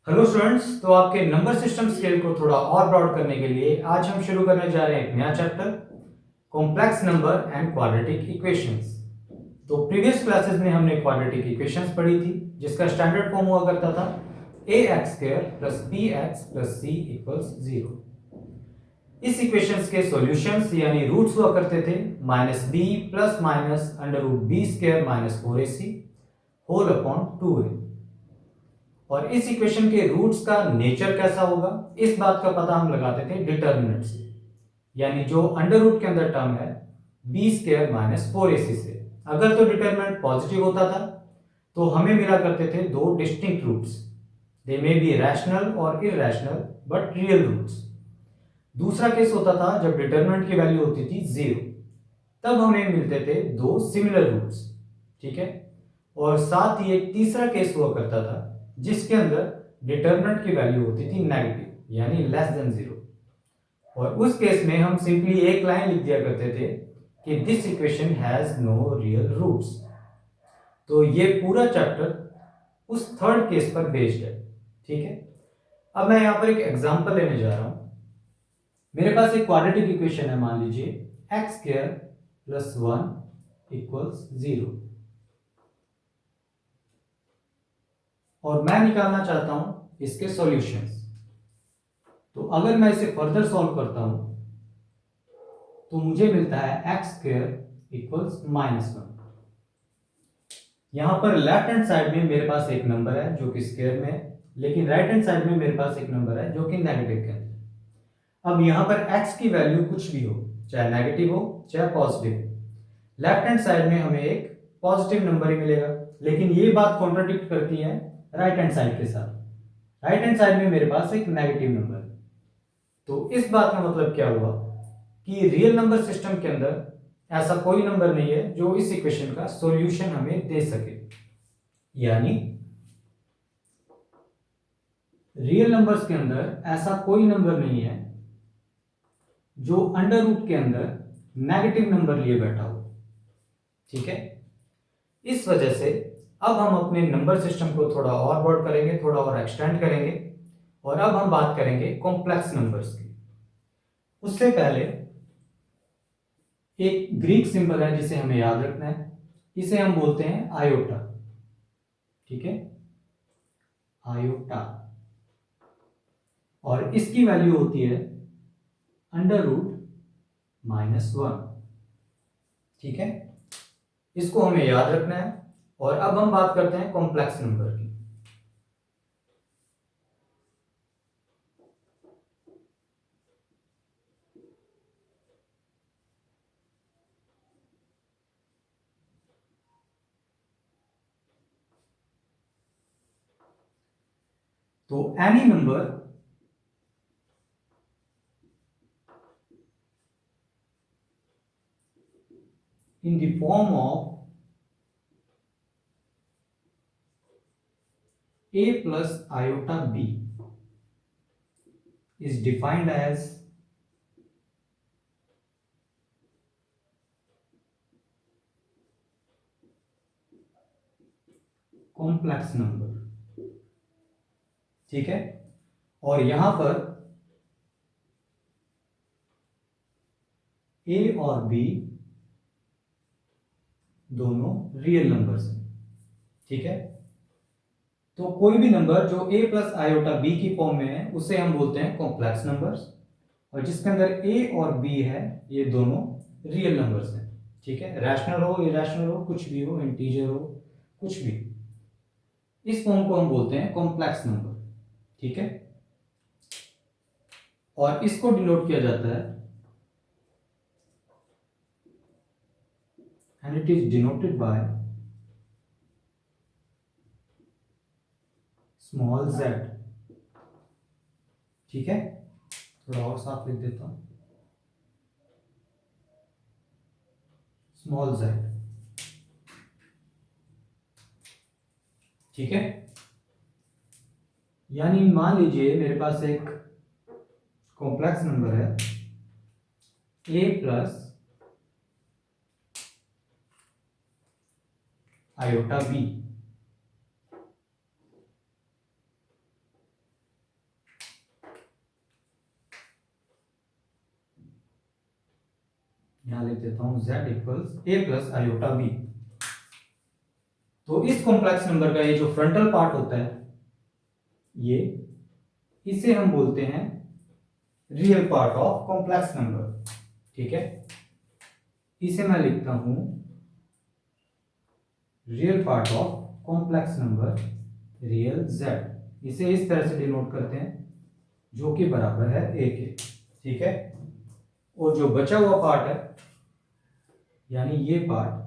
Hello students, तो आपके number system scale को थोड़ा और ब्रॉड करने के लिए आज हम शुरू करने जा रहे हैं एक नया chapter, complex number and quadratic equations. तो प्रीवियस क्लासेस में हमने क्वाड्रेटिक इक्वेशंस पढ़ी थी, जिसका स्टैंडर्ड फॉर्म हुआ करता था ax² + bx + c = 0। इस इक्वेशंस के सॉल्यूशंस यानी रूट्स हुआ करते थे -b ± √b² - 4ac whole upon 2a। और इस इक्वेशन के रूट्स का नेचर कैसा होगा, इस बात का पता हम लगाते थे डिटर्मिनेंट से, यानी जो अंडर रूट के अंदर टर्म है b² - 4ac से। अगर तो डिटर्मिनेंट पॉजिटिव होता था तो हमें मिला करते थे दो distinct roots, they may be rational और इरेशनल बट रियल रूट्स। दूसरा केस होता था जब डिटर्मिनेंट की वैल्यू होती थी 0, तब हमें मिलते थे दो सिमिलर रूट्स। ठीक है। और साथ ही एक तीसरा केस हुआ करता था जिसके अंदर डिटर्मिनेंट की वैल्यू होती थी नेगेटिव यानी <0। और उस केस में हम सिंपली एक लाइन लिख दिया करते थे कि this equation has no real roots. तो ये पूरा चैप्टर उस थर्ड केस पर बेस्ड है। ठीक है। अब मैं यहां पर एक एग्जांपल लेने जा रहा हूं। मेरे पास एक क्वाड्रेटिक इक्वेशन है, मान लीजिए x² + 1 = 0, और मैं निकालना चाहता हूं इसके सॉल्यूशंस। तो अगर मैं इसे फर्दर सॉल्व करता हूं तो मुझे मिलता है x² = -1। यहां पर लेफ्ट हैंड साइड में मेरे पास एक नंबर है जो कि स्क्वायर में है, लेकिन राइट हैंड साइड में मेरे पास एक नंबर है जो कि नेगेटिव के अंदर। अब यहां पर x की वैल्यू कुछ भी हो, चाहे नेगेटिव हो चाहे पॉजिटिव हो, लेफ्ट हैंड साइड में हमें एक पॉजिटिव नंबर ही मिलेगा। लेकिन ये बात कॉन्ट्राडिक्ट करती है राइट हैंड साइड के साथ। राइट हैंड साइड में मेरे पास एक नेगेटिव नंबर है। तो इस बात का मतलब क्या हुआ कि रियल नंबर सिस्टम के अंदर ऐसा कोई नंबर नहीं है जो इस इक्वेशन का सॉल्यूशन हमें दे सके। यानी रियल नंबर्स के अंदर ऐसा कोई नंबर नहीं है जो अंडर रूट के अंदर नेगेटिव नंबर लिए बैठा हो। ठीक है। इस वजह से अब हम अपने नंबर सिस्टम को थोड़ा और ब्रॉड करेंगे, थोड़ा और एक्सटेंड करेंगे, और अब हम बात करेंगे कॉम्प्लेक्स नंबर्स की। उससे पहले एक ग्रीक सिंबल है जिसे हमें याद रखना है, इसे हम बोलते हैं आयोटा। ठीक है, आयोटा। और इसकी वैल्यू होती है √-1। ठीक है, इसको हमें याद रखना है। और अब हम बात करते हैं कॉम्प्लेक्स नंबर की। तो any number in the form of a plus iota b is defined as complex number. ठीक है। और यहां पर a और b दोनों रियल नंबर्स हैं। ठीक है। तो कोई भी नंबर जो a प्लस आयोटा b की फॉर्म में है उसे हम बोलते हैं कॉम्प्लेक्स नंबर्स, और जिसके अंदर a और b है ये दोनों रियल नंबर्स हैं। ठीक है, रैशनल हो इरेशनल हो कुछ भी हो, इंटीजर हो कुछ भी, इस फॉर्म को हम बोलते हैं कॉम्प्लेक्स नंबर। ठीक है। और इसको डिनोट किया जाता है, and it is denoted by small z। ठीक है, थोड़ा और साफ लिख देता हूं, स्मॉल z। ठीक है। यानी मान लीजिए मेरे पास एक कॉम्प्लेक्स नंबर है a प्लस आयोटा b। यहां लिख देता हूं z equals a plus iota b। तो इस कॉम्प्लेक्स नंबर का ये जो फ्रंटल पार्ट होता है ये, इसे हम बोलते हैं real part of complex number. ठीक है, इसे मैं लिखता हूं real part of complex number, real z। इसे इस तरह से डिनोट करते हैं जो कि बराबर है a के। ठीक है, और जो बचा हुआ पार्ट है यानी ये पार्ट,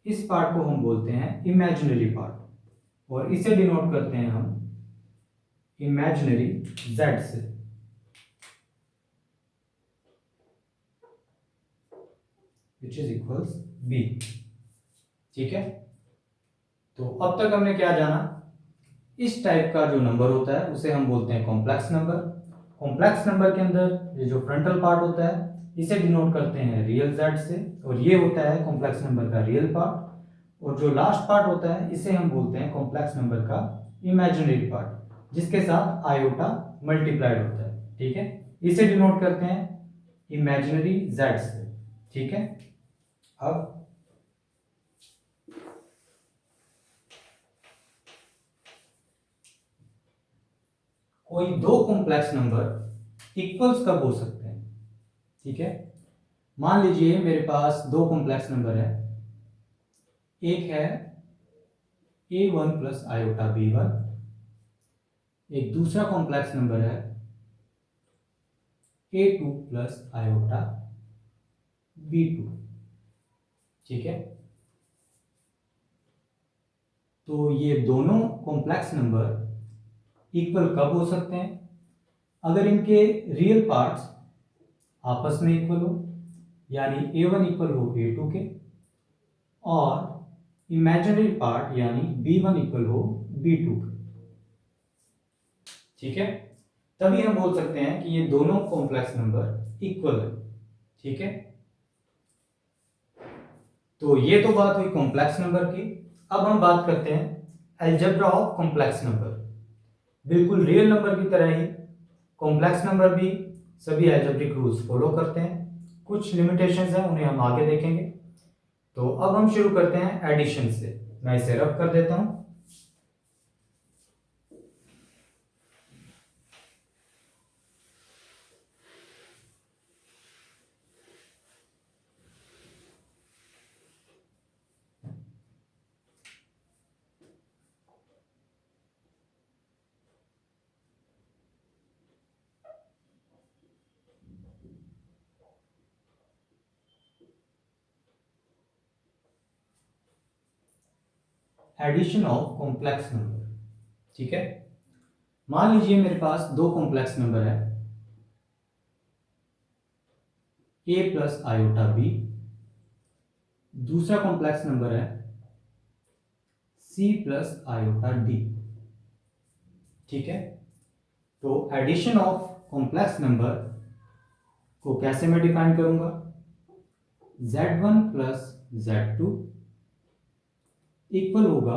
इस पार्ट को हम बोलते हैं इमेजिनरी पार्ट, और इसे डिनोट करते हैं हम इमेजिनरी z से। Which is equals b। ठीक है, तो अब तक हमने क्या जाना, इस टाइप का जो नंबर होता है उसे हम बोलते हैं कॉम्प्लेक्स नंबर। कॉम्प्लेक्स नंबर के अंदर ये जो फ्रंटल पार्ट होता है इसे डिनोट करते हैं रियल z से, और ये होता है कॉम्प्लेक्स नंबर का रियल पार्ट। और जो लास्ट पार्ट होता है इसे हम बोलते हैं कॉम्प्लेक्स नंबर का इमेजिनरी पार्ट, जिसके साथ आयोटा मल्टीप्लाइड होता है। ठीक है, इसे डिनोट करते हैं इमेजिनरी z से। ठीक है, अब कोई दो कॉम्प्लेक्स नंबर इक्वल्स कब हो सकते हैं। ठीक है, मान लीजिए मेरे पास दो कॉम्प्लेक्स नंबर है, एक है a1 प्लस आयोटा b1, एक दूसरा कॉम्प्लेक्स नंबर है a2 प्लस आयोटा b2। ठीक है, तो ये दोनों कॉम्प्लेक्स नंबर इक्वल कब हो सकते हैं, अगर इनके रियल पार्ट्स आपस में इक्वल हो, यानी a1 इक्वल हो a2 के, और इमेजिनरी पार्ट यानी b1 इक्वल हो b2 के। ठीक है, तभी हम बोल सकते हैं कि ये दोनों कॉम्प्लेक्स नंबर इक्वल है। ठीक है, तो ये तो बात हुई कॉम्प्लेक्स नंबर की। अब हम बात करते हैं अलजेब्रा ऑफ कॉम्प्लेक्स नंबर। बिल्कुल रियल नंबर की तरह ही कॉम्प्लेक्स नंबर भी सभी अलजेब्रिक रूल्स फॉलो करते हैं। कुछ लिमिटेशंस हैं, उन्हें हम आगे देखेंगे। तो अब हम शुरू करते हैं एडिशन से। मैं इसे रब कर देता हूं। Addition of complex number. ठीक है, मान लीजिए मेरे पास दो कॉम्प्लेक्स नंबर है, a प्लस आयोटा b, दूसरा कॉम्प्लेक्स नंबर है c प्लस आयोटा d। ठीक है, तो एडिशन ऑफ कॉम्प्लेक्स नंबर को कैसे मैं डिफाइन करूंगा, z1 प्लस z2 इक्वल होगा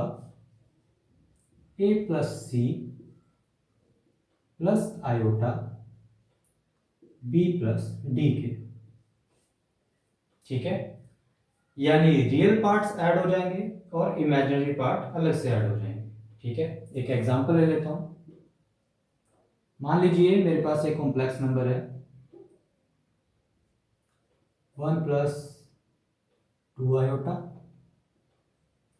a plus c plus iota b plus d के। ठीक है, यानी रियल पार्ट्स ऐड हो जाएंगे और इमेजिनरी पार्ट अलग से ऐड हो जाएंगे। ठीक है, एक एग्जांपल ले लेता हूं। मान लीजिए मेरे पास एक कॉम्प्लेक्स नंबर है 1 प्लस 2 आयोटा।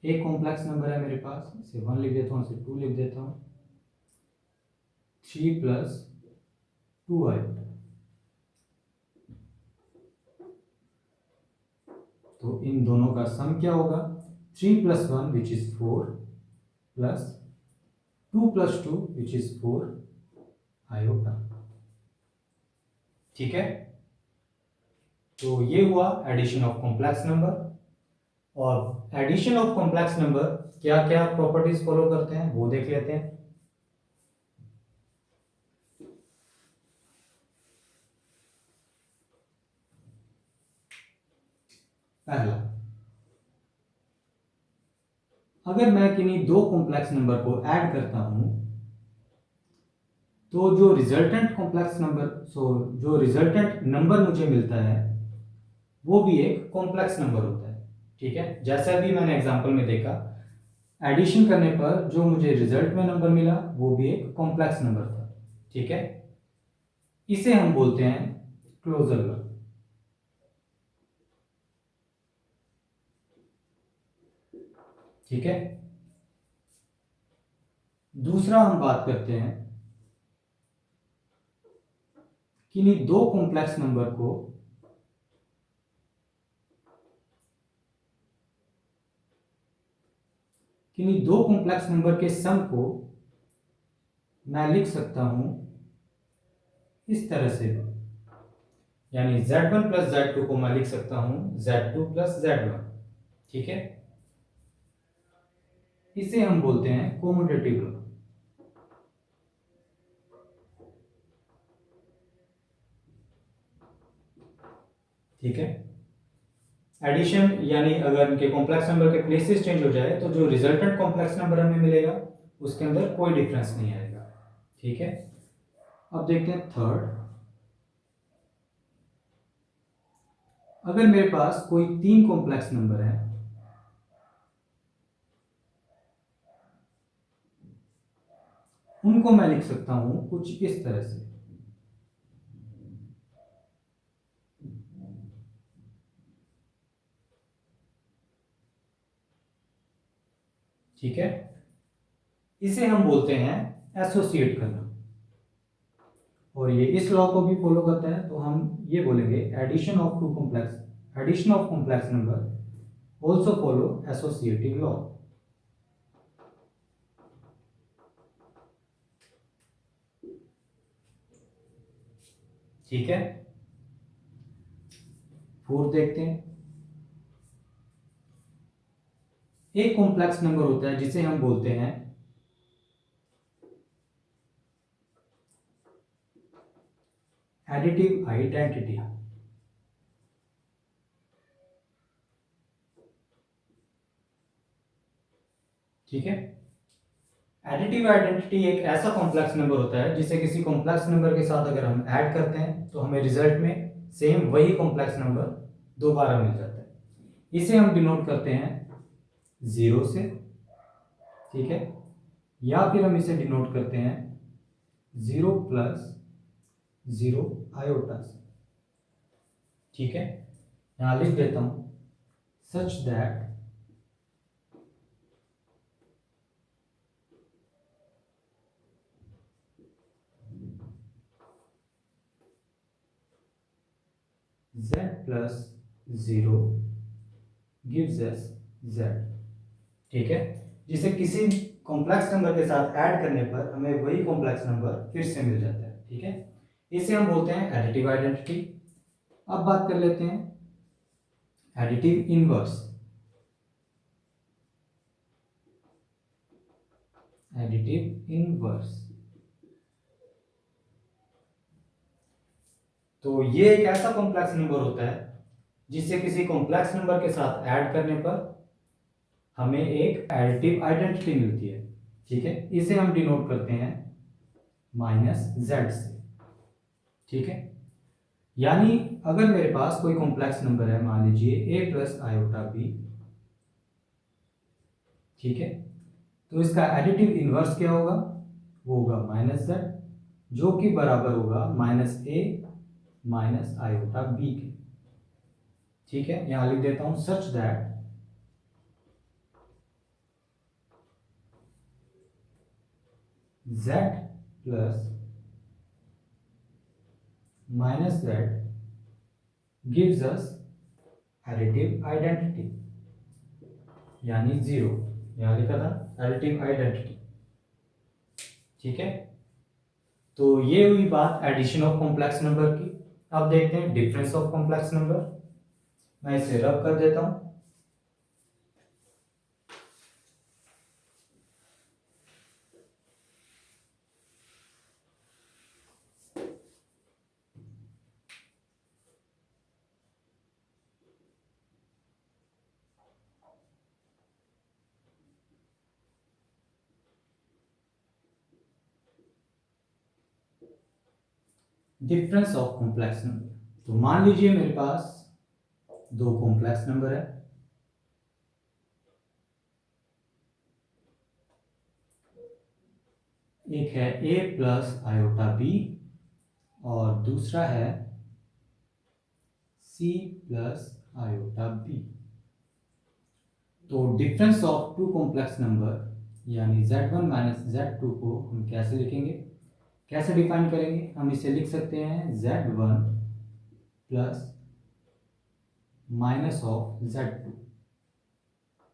एक कॉम्प्लेक्स नंबर है मेरे पास, इसे 1 लिख देता हूं, इसे 2 लिख देता हूं, 3 प्लस 2 आयोटा। तो इन दोनों का सम क्या होगा, 3 plus 1 which is 4 plus 2 plus 2 which is 4 iota. ठीक है, तो ये हुआ एडिशन ऑफ कॉम्प्लेक्स नंबर। और एडिशन ऑफ कॉम्प्लेक्स नंबर क्या क्या प्रॉपर्टीज फॉलो करते हैं वो देख लेते हैं। पहला, अगर मैं किन्हीं दो कॉम्प्लेक्स नंबर को ऐड करता हूं तो जो रिजल्टेंट कॉम्प्लेक्स नंबर जो रिजल्टेंट नंबर मुझे मिलता है वो भी एक कॉम्प्लेक्स नंबर होता है। ठीक है, जैसा भी मैंने एग्जांपल में देखा, एडिशन करने पर जो मुझे रिजल्ट में नंबर मिला वो भी एक कॉम्प्लेक्स नंबर था। ठीक है, इसे हम बोलते हैं क्लोजर लॉ। ठीक है, दूसरा हम बात करते हैं किन्हीं दो कॉम्प्लेक्स नंबर को किन्हीं दो कॉम्प्लेक्स नंबर के सम को मैं लिख सकता हूं इस तरह से, यानी z1 प्लस z2 को मैं लिख सकता हूं z2 प्लस z1। ठीक है, इसे हम बोलते हैं कोम्यूटेटिव लॉ। ठीक है, एडिशन यानी अगर इनके कॉम्प्लेक्स नंबर के प्लेसेस चेंज हो जाए तो जो रिजल्टेंट कॉम्प्लेक्स नंबर हमें मिलेगा उसके अंदर कोई डिफरेंस नहीं आएगा। ठीक है, अब देखते हैं थर्ड। अगर मेरे पास कोई तीन कॉम्प्लेक्स नंबर है, उनको मैं लिख सकता हूं कुछ इस तरह से। ठीक है, इसे हम बोलते हैं एसोसिएट करना, और ये इस लॉ को भी फॉलो करता है। तो हम ये बोलेंगे addition of complex number also follow associative law. ठीक है, फोर्थ देखते हैं। एक कॉम्प्लेक्स नंबर होता है जिसे हम बोलते हैं एडिटिव आइडेंटिटी। ठीक है, एडिटिव आइडेंटिटी एक ऐसा कॉम्प्लेक्स नंबर होता है जिसे किसी कॉम्प्लेक्स नंबर के साथ अगर हम ऐड करते हैं तो हमें रिजल्ट में सेम वही कॉम्प्लेक्स नंबर दोबारा मिल जाता है। इसे हम डिनोट करते हैं जीरो से। ठीक है, या फिर हम इसे डिनोट करते हैं जीरो प्लस जीरो आयोटा से। ठीक है, यहां लिख देता हूं such that z plus zero gives us z। ठीक है, जिसे किसी कॉम्प्लेक्स नंबर के साथ ऐड करने पर हमें वही कॉम्प्लेक्स नंबर फिर से मिल जाता है। ठीक है, इसे हम बोलते हैं एडिटिव आइडेंटिटी। अब बात कर लेते हैं एडिटिव इनवर्स। एडिटिव इनवर्स, तो ये एक ऐसा कॉम्प्लेक्स नंबर होता है जिसे किसी कॉम्प्लेक्स नंबर के साथ ऐड करने पर हमें एक एडिटिव आइडेंटिटी मिलती है। ठीक है, इसे हम डिनोट करते हैं माइनस जेड से। ठीक है, यानी अगर मेरे पास कोई कॉम्प्लेक्स नंबर है, मान लीजिए ए प्लस आयोटा बी। ठीक है, तो इसका एडिटिव इनवर्स क्या होगा? वो होगा माइनस जेड, जो कि बराबर होगा माइनस ए माइनस आयोटा बी के। ठीक है, यहां लिख देता हूं such that z plus minus Z gives us additive identity, यानी जीरो। यहां लिखा था एडिटिव आइडेंटिटी। ठीक है, तो ये हुई बात एडिशन ऑफ कॉम्प्लेक्स नंबर की। अब देखते हैं डिफरेंस ऑफ कॉम्प्लेक्स नंबर। मैं इसे रब कर देता हूं। डिफरेंस ऑफ कॉम्प्लेक्स नंबर, तो मान लीजिए मेरे पास दो कॉम्प्लेक्स नंबर है, एक है a प्लस आयोटा b और दूसरा है c प्लस आयोटा b। तो difference of two complex number यानी z1 माइनस z2 को हम कैसे लिखेंगे, कैसे डिफाइन करेंगे? हम इसे लिख सकते हैं z1 plus minus of z2।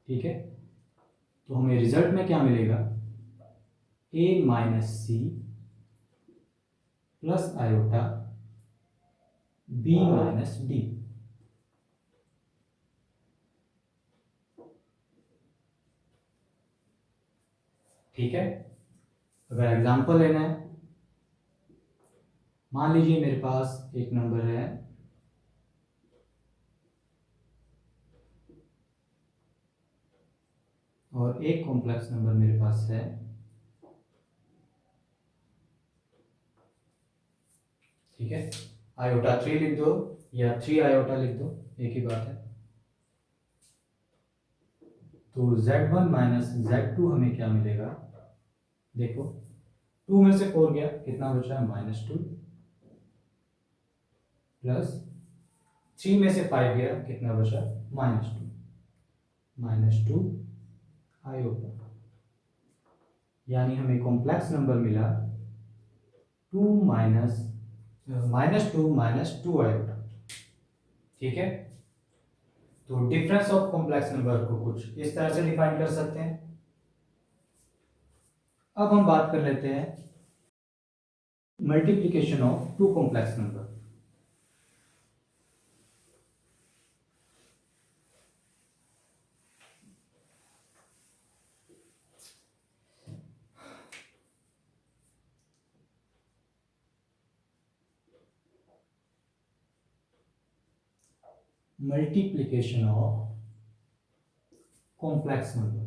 ठीक है, तो हमें रिजल्ट में क्या मिलेगा, a minus C plus iota b minus D. ठीक है, अगर एग्जांपल लेना है, मान लीजिए मेरे पास एक नंबर है और एक कॉम्प्लेक्स नंबर मेरे पास है, ठीक है, आयोटा 3 लिख दो या 3 आयोटा लिख दो, एक ही बात है। तो z1 माइनस z2 हमें क्या मिलेगा, देखो 2 में से 4 गया, कितना बचा, -2 प्लस 3 में से 5 गया, कितना बचा, -2 आयोटा, यानी हमें कॉम्प्लेक्स नंबर मिला 2 माइनस -2 आयोटा। ठीक है, तो डिफरेंस ऑफ कॉम्प्लेक्स नंबर को कुछ इस तरह से डिफाइन कर सकते हैं। अब हम बात कर लेते हैं multiplication of two complex number. Multiplication of complex number.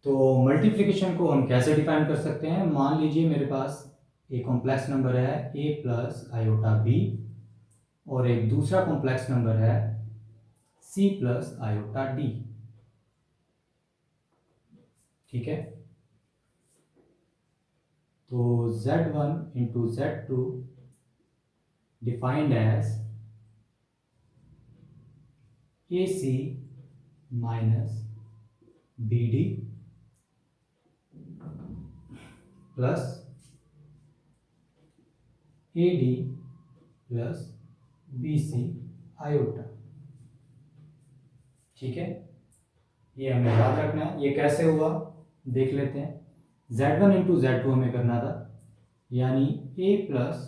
तो मल्टीप्लिकेशन को हम कैसे डिफाइन कर सकते हैं, मान लीजिए मेरे पास एक कॉम्प्लेक्स नंबर है a प्लस आयोटा b और एक दूसरा कॉम्प्लेक्स नंबर है c प्लस आयोटा d। ठीक है, तो z1 into z2 defined as ac minus bd plus AD plus BC iota. ठीक है, ये हमें याद रखना है। ये कैसे हुआ देख लेते हैं। Z1 इंटू Z2 हमें करना था, यानी A प्लस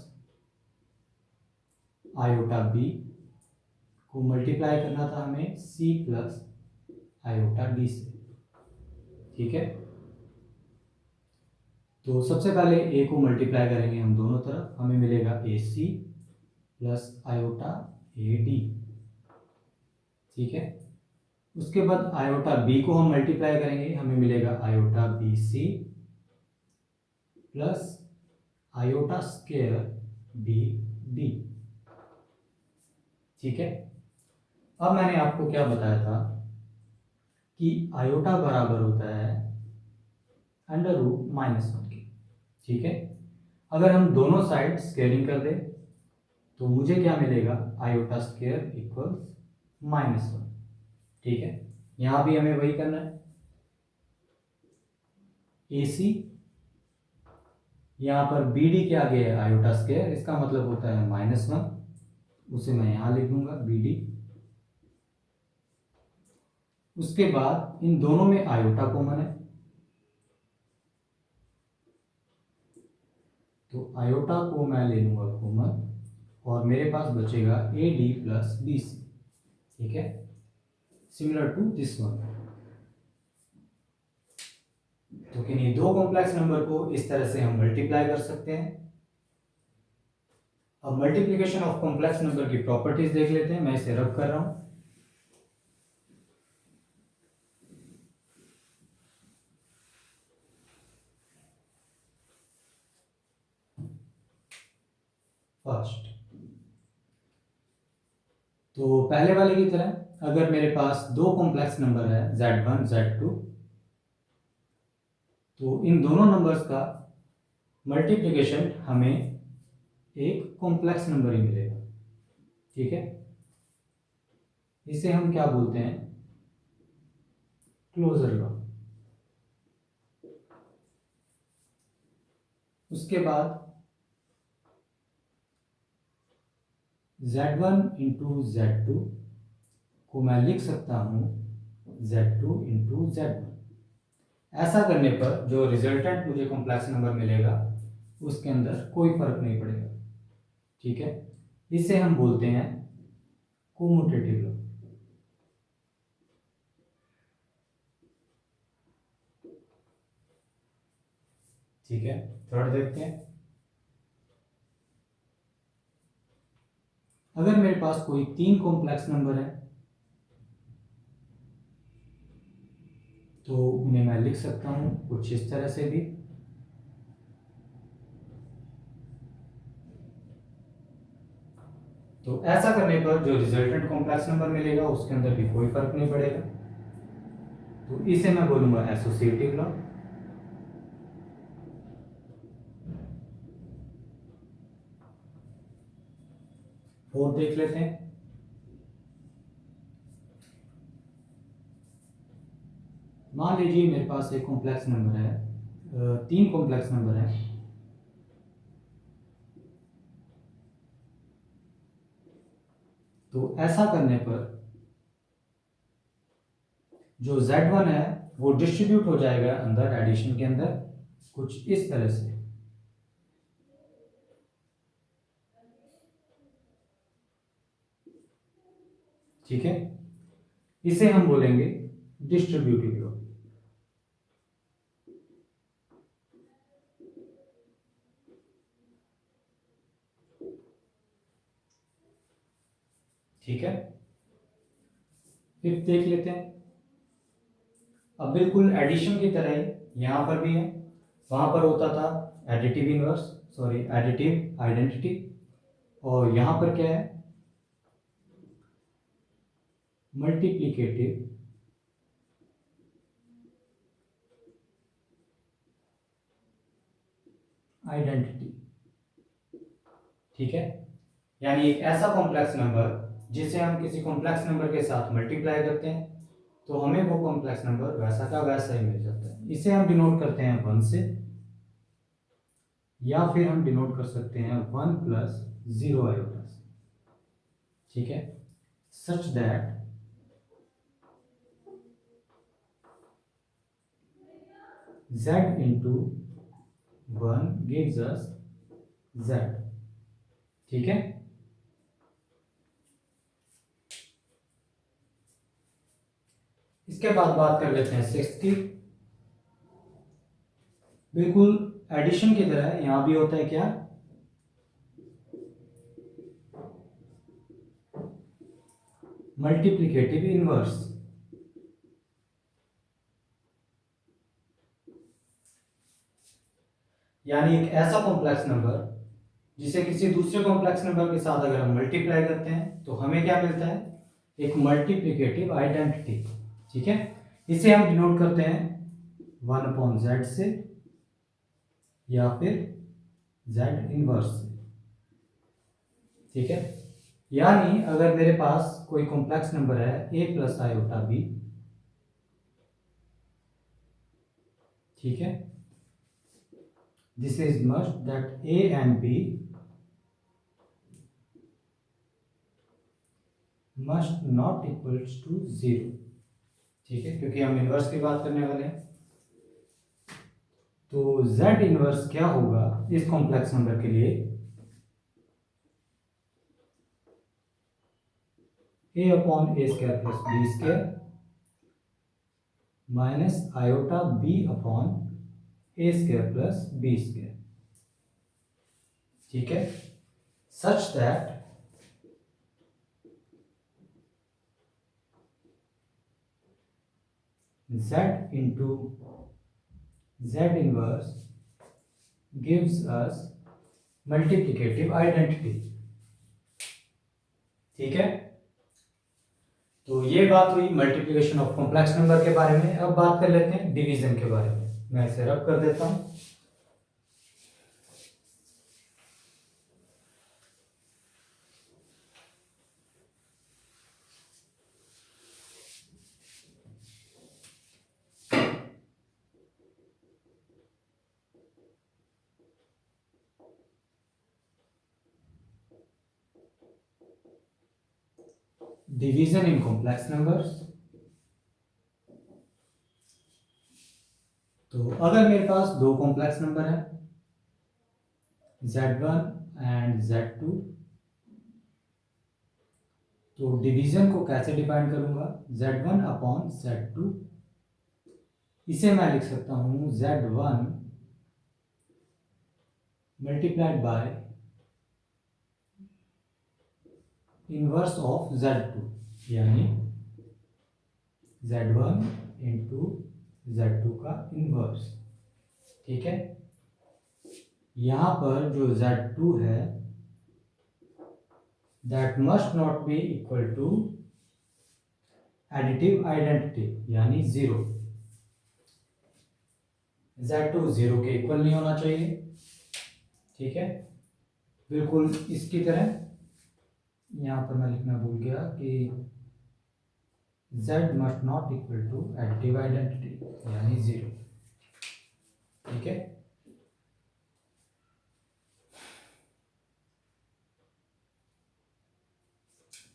आयोटा B को मल्टीप्लाई करना था हमें C प्लस आयोटा D से। ठीक है, तो सबसे पहले A को मल्टीप्लाई करेंगे हम दोनों तरफ, हमें मिलेगा AC प्लस आयोटा AD। ठीक है, उसके बाद आयोटा B को हम मल्टीप्लाई करेंगे, हमें मिलेगा iota BC plus iota square BD। ठीक है, अब मैंने आपको क्या बताया था कि आयोटा बराबर होता है √-1 के। ठीक है, अगर हम दोनों साइड स्केलिंग कर दें तो मुझे क्या मिलेगा, आयोटा स्क्वायर इक्वल्स -1। ठीक है, यहां भी हमें वही करना है। AC यहां पर BD के आगे है आयोटा स्क्वायर, इसका मतलब होता है -1, उसे मैं यहां लिख दूंगा BD। उसके बाद इन दोनों में आयोटा कॉमन है, तो आयोटा को मैं ले लूंगा कॉमन और मेरे पास बचेगा AD प्लस BC। ठीक है, सिमिलर टू दिस वन। तो किन्हीं दो कॉम्प्लेक्स नंबर को इस तरह से हम मल्टीप्लाई कर सकते हैं। अब मल्टीप्लिकेशन ऑफ कॉम्प्लेक्स नंबर की प्रॉपर्टीज देख लेते हैं। मैं इसे रब कर रहा हूं। फर्स्ट। तो पहले वाले की तरह अगर मेरे पास दो कॉम्प्लेक्स नंबर है z1 z2, तो इन दोनों नंबर्स का मल्टीप्लिकेशन हमें एक कॉम्प्लेक्स नंबर ही मिलेगा। ठीक है, इसे हम क्या बोलते हैं, क्लोजर लॉ। उसके बाद z1 इंटू z2 को मैं लिख सकता हूँ z2 इंटू z1। ऐसा करने पर जो रिजल्टेंट मुझे कॉम्प्लेक्स नंबर मिलेगा उसके अंदर कोई फर्क नहीं पड़ेगा। ठीक है, इसे हम बोलते हैं कोम्यूटेटिव लॉ। ठीक है, थर्ड देखते हैं। अगर मेरे पास कोई तीन कॉम्प्लेक्स नंबर है तो उन्हें मैं लिख सकता हूं कुछ इस तरह से भी। तो ऐसा करने पर जो रिजल्टेंट कॉम्प्लेक्स नंबर मिलेगा उसके अंदर भी कोई फर्क नहीं पड़ेगा। तो इसे मैं बोलूंगा एसोसिएटिव लॉ। फोर्थ देख लेते हैं। मान लीजिए मेरे पास एक कॉम्प्लेक्स नंबर है, तीन कॉम्प्लेक्स नंबर है। तो ऐसा करने पर जो z1 है वो डिस्ट्रीब्यूट हो जाएगा अंदर एडिशन के अंदर कुछ इस तरह से। ठीक है, इसे हम बोलेंगे डिस्ट्रीब्यूटिव लॉ। ठीक है, फिफ्थ देख लेते हैं। अब बिल्कुल एडिशन की तरह ही यहां पर भी है। वहां पर होता था additive inverse, sorry additive identity, और यहां पर क्या है, मल्टीप्लिकेटिव आइडेंटिटी। ठीक है, यानी एक ऐसा कॉम्प्लेक्स नंबर जिसे हम किसी कॉम्प्लेक्स नंबर के साथ मल्टीप्लाई करते हैं तो हमें वो कॉम्प्लेक्स नंबर वैसा का वैसा ही मिल जाता है। इसे हम डिनोट करते हैं 1 से, या फिर हम डिनोट कर सकते हैं 1 प्लस 0 आयोटा से। ठीक है, such that z into 1 gives us z। ठीक है, इसके बाद बात कर लेते हैं सिक्स्थ की। बिल्कुल एडिशन की तरह यहां भी होता है क्या, मल्टीप्लिकेटिव इनवर्स। यानी एक ऐसा कॉम्प्लेक्स नंबर जिसे किसी दूसरे कॉम्प्लेक्स नंबर के साथ अगर हम मल्टीप्लाई करते हैं तो हमें क्या मिलता है, एक मल्टीप्लिकेटिव आइडेंटिटी। ठीक है, इसे हम डिनोट करते हैं 1/z से या फिर z इनवर्स से। ठीक है, यानी अगर मेरे पास कोई कॉम्प्लेक्स नंबर है a प्लस आयोटा b, ठीक है, this is must that a and b must not equals to 0। ठीक है, क्योंकि हम इनवर्स की बात करने वाले हैं। तो z इनवर्स क्या होगा इस कॉम्प्लेक्स नंबर के लिए, a upon a square plus b square minus iota b upon a square plus b square. ठीक है, such that z into z inverse gives us multiplicative identity. ठीक है, तो ये बात हुई मल्टीप्लिकेशन ऑफ कॉम्प्लेक्स नंबर के बारे में। अब बात कर लेते हैं डिवीजन के बारे में। मैं इसे रब कर देता हूं। Division in complex numbers. तो अगर मेरे पास दो कॉम्प्लेक्स नंबर है Z1 एंड Z2, तो डिवीजन को कैसे डिफाइन करूंगा? Z1 upon Z2। इसे मैं लिख सकता हूं Z1 multiplied by inverse of Z2, यानी Z1 इंटू Z2 का इनवर्स। ठीक है, यहां पर जो Z2 है that must not be equal to additive identity, यानी 0। Z2 0 के इक्वल नहीं होना चाहिए। ठीक है, बिल्कुल इसकी तरह। यहां पर मैं लिखना भूल गया कि Z must not equal to additive identity, यानी 0। ठीक है,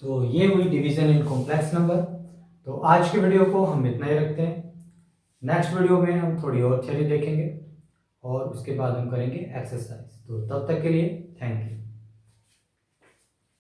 तो ये हुई डिवीजन इन कॉम्प्लेक्स नंबर। तो आज के वीडियो को हम इतना ही रखते हैं। नेक्स्ट वीडियो में हम थोड़ी और थ्योरी देखेंगे और उसके बाद हम करेंगे एक्सरसाइज। तो तब तक के लिए थैंक यू।